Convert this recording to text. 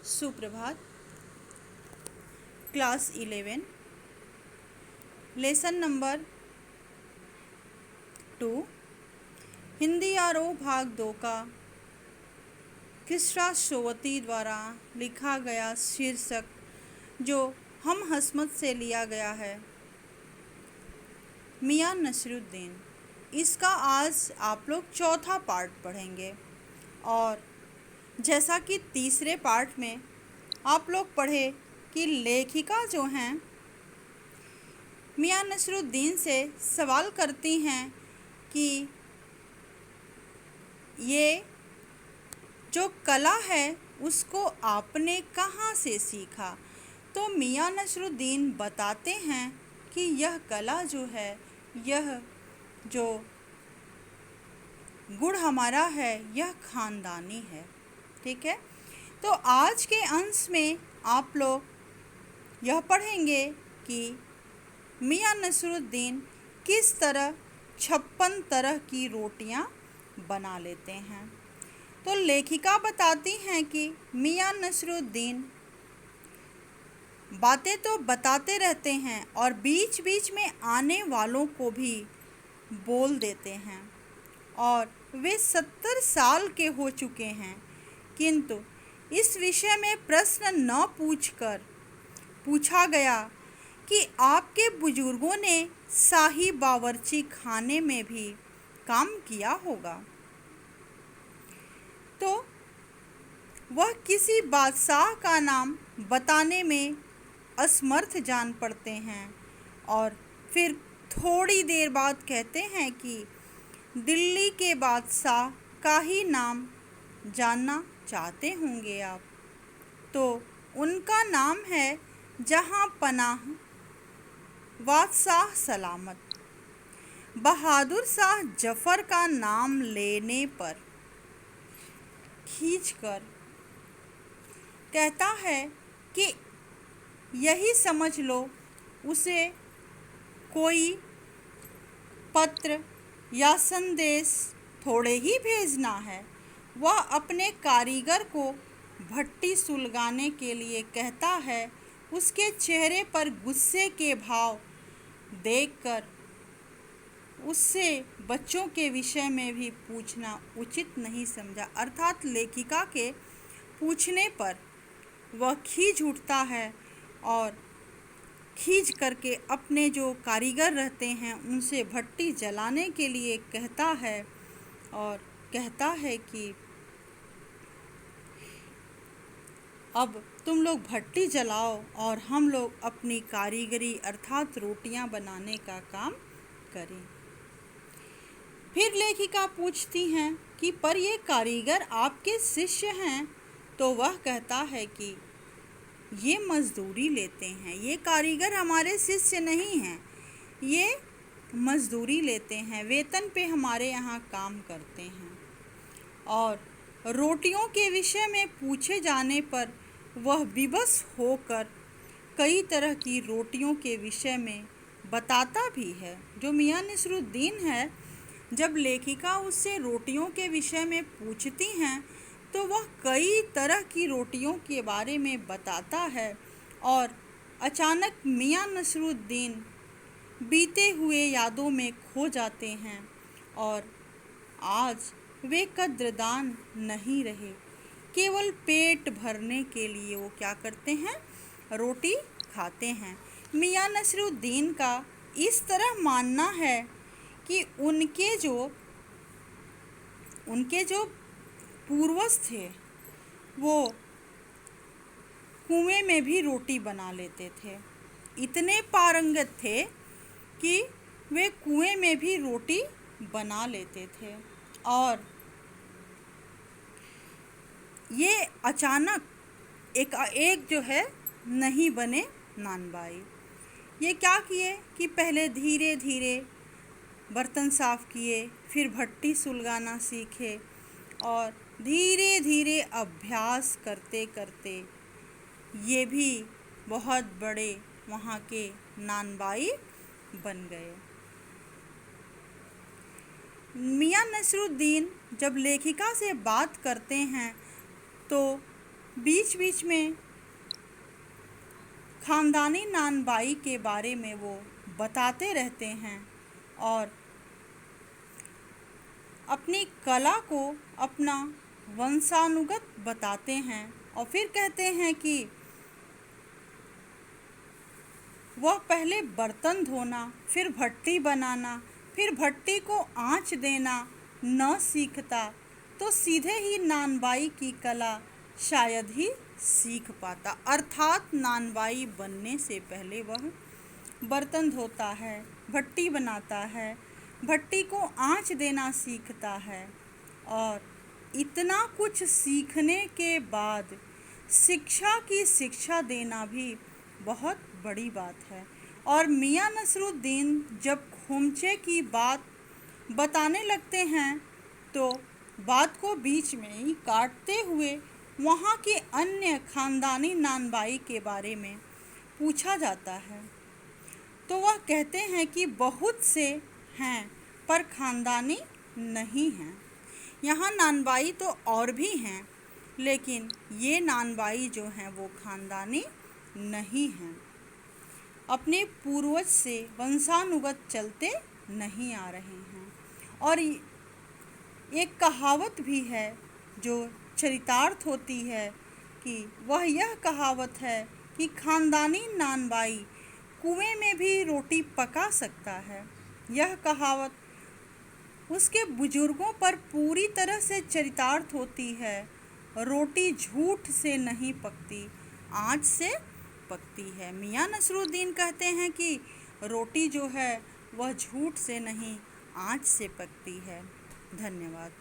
सुप्रभात। Class 11 lesson number 2 Hindi आरोह भाग 2 का किसरा सोवती द्वारा लिखा गया शीर्षक जो हम हसमत से लिया गया है मियां नसरुद्दीन। इसका आज आप लोग चौथा पार्ट पढ़ेंगे और जैसा कि तीसरे पार्ट में आप लोग पढ़े कि लेखिका जो हैं मियां नसरुद्दीन से सवाल करती हैं कि ये जो कला है उसको आपने कहाँ से सीखा। तो मियां नसरुद्दीन बताते हैं कि यह कला जो है, यह जो गुण हमारा है, यह खानदानी है। ठीक है, तो आज के अंश में आप लोग यह पढ़ेंगे कि मियां नसरुद्दीन किस तरह 56 तरह की रोटियां बना लेते हैं। तो लेखिका बताती हैं कि मियां नसरुद्दीन बातें तो बताते रहते हैं और बीच बीच में आने वालों को भी बोल देते हैं और वे 70 साल के हो चुके हैं, किंतु इस विषय में प्रश्न न पूछकर पूछा गया कि आपके बुजुर्गों ने शाही बावर्ची खाने में भी काम किया होगा तो वह किसी बादशाह का नाम बताने में असमर्थ जान पड़ते हैं और फिर थोड़ी देर बाद कहते हैं कि दिल्ली के बादशाह का ही नाम जानना चाहते होंगे आप। तो उनका नाम है जहां पनाह बादशाह सलामत। बहादुर शाह जफ़र का नाम लेने पर खींचकर कहता है कि यही समझ लो उसे कोई पत्र या संदेश थोड़े ही भेजना है। वह अपने कारीगर को भट्टी सुलगाने के लिए कहता है। उसके चेहरे पर गुस्से के भाव देखकर उससे बच्चों के विषय में भी पूछना उचित नहीं समझा। अर्थात लेखिका के पूछने पर वह खींच उठता है और खींच करके अपने जो कारीगर रहते हैं उनसे भट्टी जलाने के लिए कहता है और कहता है कि अब तुम लोग भट्टी जलाओ और हम लोग अपनी कारीगरी अर्थात रोटियां बनाने का काम करें। फिर लेखिका पूछती हैं कि पर ये कारीगर आपके शिष्य हैं। तो वह कहता है कि ये मजदूरी लेते हैं, ये कारीगर हमारे शिष्य नहीं हैं, ये मजदूरी लेते हैं, वेतन पे हमारे यहाँ काम करते हैं। और रोटियों के विषय में पूछे जाने पर वह विवश होकर कई तरह की रोटियों के विषय में बताता भी है। जो मियां नसरुद्दीन है, जब लेखिका उससे रोटियों के विषय में पूछती हैं तो वह कई तरह की रोटियों के बारे में बताता है और अचानक मियां नसरुद्दीन बीते हुए यादों में खो जाते हैं और आज वे कद्रदान नहीं रहे। केवल पेट भरने के लिए वो क्या करते हैं, रोटी खाते हैं। मियां नसरुद्दीन का इस तरह मानना है कि उनके जो पूर्वज थे वो कुएं में भी रोटी बना लेते थे। इतने पारंगत थे कि वे कुएं में भी रोटी बना लेते थे। और ये अचानक एक जो है नहीं बने नानबाई। ये क्या किए कि पहले धीरे धीरे बर्तन साफ़ किए, फिर भट्टी सुलगाना सीखे और धीरे धीरे अभ्यास करते करते ये भी बहुत बड़े वहाँ के नानबाई बन गए। मियां नसरुद्दीन जब लेखिका से बात करते हैं तो बीच बीच में खानदानी नानबाई के बारे में वो बताते रहते हैं और अपनी कला को अपना वंशानुगत बताते हैं और फिर कहते हैं कि वह पहले बर्तन धोना, फिर भट्टी बनाना, फिर भट्टी को आँच देना न सीखता तो सीधे ही नानबाई की कला शायद ही सीख पाता। अर्थात नानबाई बनने से पहले वह बर्तन धोता है, भट्टी बनाता है, भट्टी को आँच देना सीखता है और इतना कुछ सीखने के बाद शिक्षा की शिक्षा देना भी बहुत बड़ी बात है। और मियां नसरुद्दीन जब खुमचे की बात बताने लगते हैं तो बात को बीच में ही काटते हुए वहाँ के अन्य खानदानी नानबाई के बारे में पूछा जाता है तो वह कहते हैं कि बहुत से हैं पर खानदानी नहीं हैं। यहाँ नानबाई तो और भी हैं लेकिन ये नानबाई जो हैं वो खानदानी नहीं हैं, अपने पूर्वज से वंशानुगत चलते नहीं आ रहे हैं। और एक कहावत भी है जो चरितार्थ होती है कि वह यह कहावत है कि खानदानी नानबाई कुएं में भी रोटी पका सकता है। यह कहावत उसके बुजुर्गों पर पूरी तरह से चरितार्थ होती है। रोटी झूठ से नहीं पकती, आँच से पकती है। मियां नसरुद्दीन कहते हैं कि रोटी जो है वह झूठ से नहीं आँच से पकती है। धन्यवाद।